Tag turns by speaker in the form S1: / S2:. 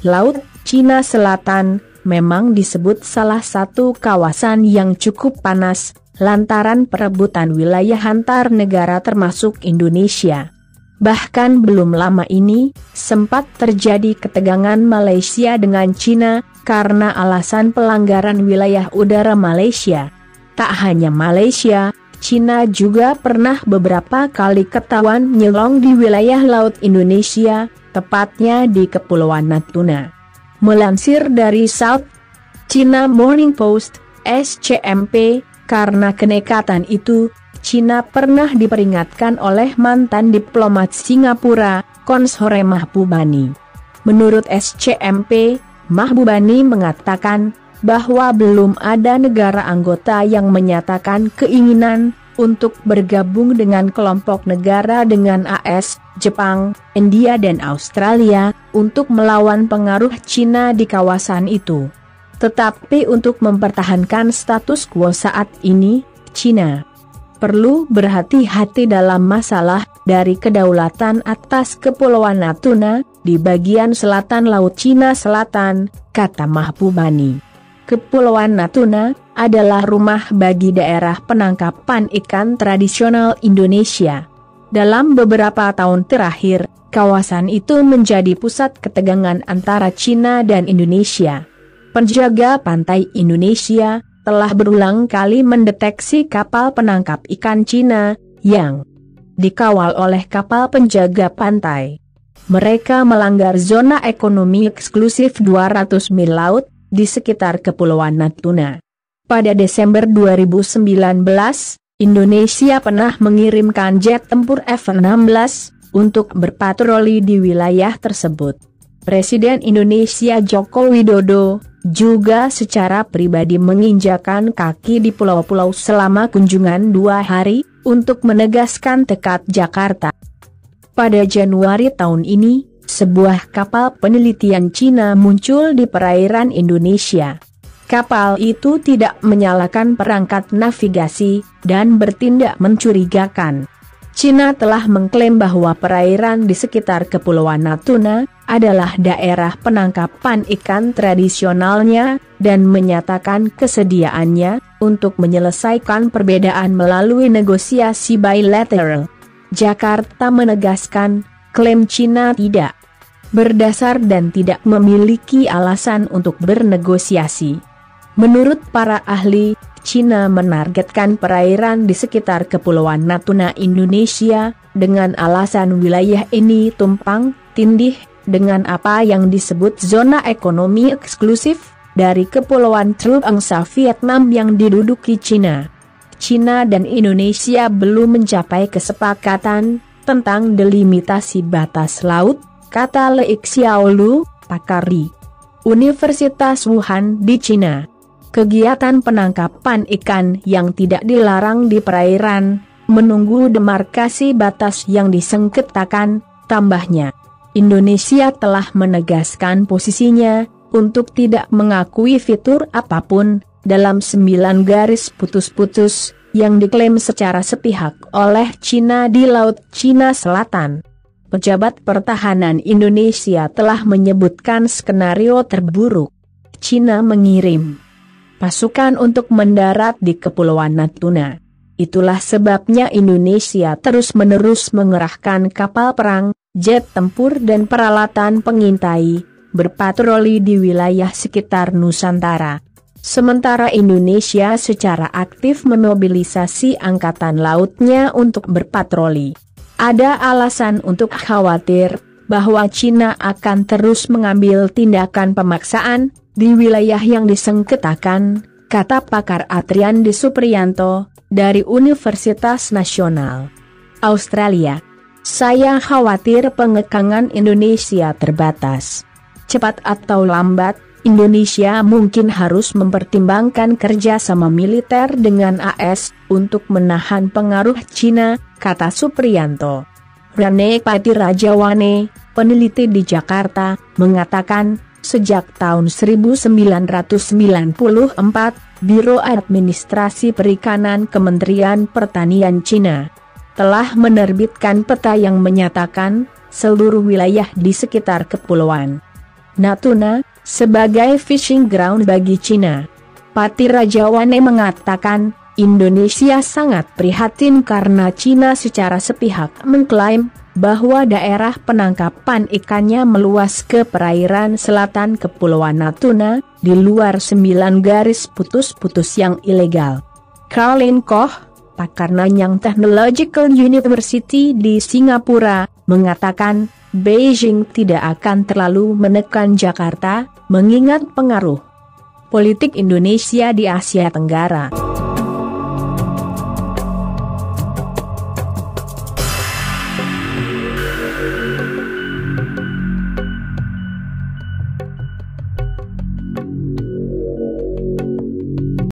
S1: Laut Cina Selatan memang disebut salah satu kawasan yang cukup panas, lantaran perebutan wilayah antar negara termasuk Indonesia. Bahkan belum lama ini, sempat terjadi ketegangan Malaysia dengan Cina, karena alasan pelanggaran wilayah udara Malaysia. Tak hanya Malaysia, Cina juga pernah beberapa kali ketahuan nyelong di wilayah laut Indonesia, tepatnya di Kepulauan Natuna. Melansir dari South China Morning Post, SCMP, karena kenekatan itu, Cina pernah diperingatkan oleh mantan diplomat Singapura, Konsore Mahbubani. Menurut SCMP, Mahbubani mengatakan bahwa belum ada negara anggota yang menyatakan keinginan untuk bergabung dengan kelompok negara dengan AS, Jepang, India dan Australia untuk melawan pengaruh Cina di kawasan itu. Tetapi untuk mempertahankan status quo saat ini, Cina perlu berhati-hati dalam masalah dari kedaulatan atas Kepulauan Natuna di bagian selatan Laut Cina Selatan, kata Mahbubani. Kepulauan Natuna adalah rumah bagi daerah penangkapan ikan tradisional Indonesia. Dalam beberapa tahun terakhir, kawasan itu menjadi pusat ketegangan antara Cina dan Indonesia. Penjaga pantai Indonesia telah berulang kali mendeteksi kapal penangkap ikan Cina yang dikawal oleh kapal penjaga pantai. Mereka melanggar zona ekonomi eksklusif 200 mil laut di sekitar Kepulauan Natuna. Pada Desember 2019, Indonesia pernah mengirimkan jet tempur F-16 untuk berpatroli di wilayah tersebut. Presiden Indonesia Joko Widodo juga secara pribadi menginjakan kaki di pulau-pulau selama kunjungan 2 hari untuk menegaskan tekad Jakarta. Pada Januari tahun ini, sebuah kapal penelitian Cina muncul di perairan Indonesia. Kapal itu tidak menyalakan perangkat navigasi dan bertindak mencurigakan. Cina telah mengklaim bahwa perairan di sekitar Kepulauan Natuna adalah daerah penangkapan ikan tradisionalnya dan menyatakan kesediaannya untuk menyelesaikan perbedaan melalui negosiasi bilateral. Jakarta menegaskan, klaim Cina tidak berdasar dan tidak memiliki alasan untuk bernegosiasi. Menurut para ahli, Cina menargetkan perairan di sekitar Kepulauan Natuna Indonesia, dengan alasan wilayah ini tumpang tindih dengan apa yang disebut zona ekonomi eksklusif dari Kepulauan Truongsa Vietnam yang diduduki Cina. Cina dan Indonesia belum mencapai kesepakatan tentang delimitasi batas laut, kata Lei Xiaolu, pakar di Universitas Wuhan di Cina. Kegiatan penangkapan ikan yang tidak dilarang di perairan, menunggu demarkasi batas yang disengketakan, tambahnya. Indonesia telah menegaskan posisinya untuk tidak mengakui fitur apapun dalam 9 garis putus-putus yang diklaim secara sepihak oleh Cina di Laut Cina Selatan. Pejabat pertahanan Indonesia telah menyebutkan skenario terburuk. Cina mengirim pasukan untuk mendarat di Kepulauan Natuna. Itulah sebabnya Indonesia terus-menerus mengerahkan kapal perang, jet tempur dan peralatan pengintai, berpatroli di wilayah sekitar Nusantara. Sementara Indonesia secara aktif memobilisasi angkatan lautnya untuk berpatroli. Ada alasan untuk khawatir bahwa Cina akan terus mengambil tindakan pemaksaan di wilayah yang disengketakan, kata pakar Atriandi Supriyanto, dari Universitas Nasional Australia. Saya khawatir pengekangan Indonesia terbatas. Cepat atau lambat, Indonesia mungkin harus mempertimbangkan kerjasama militer dengan AS untuk menahan pengaruh Cina, kata Supriyanto. Rane Patirajawane, peneliti di Jakarta, mengatakan, sejak tahun 1994, Biro Administrasi Perikanan Kementerian Pertanian Cina telah menerbitkan peta yang menyatakan seluruh wilayah di sekitar kepulauan Natuna, sebagai fishing ground bagi Cina. Pati Rajawane mengatakan, Indonesia sangat prihatin karena Cina secara sepihak mengklaim bahwa daerah penangkapan ikannya meluas ke perairan selatan Kepulauan Natuna, di luar 9 garis putus-putus yang ilegal. Carlin Koch, pakar Nanyang Technological University di Singapura, mengatakan, Beijing tidak akan terlalu menekan Jakarta, mengingat pengaruh politik Indonesia di Asia Tenggara.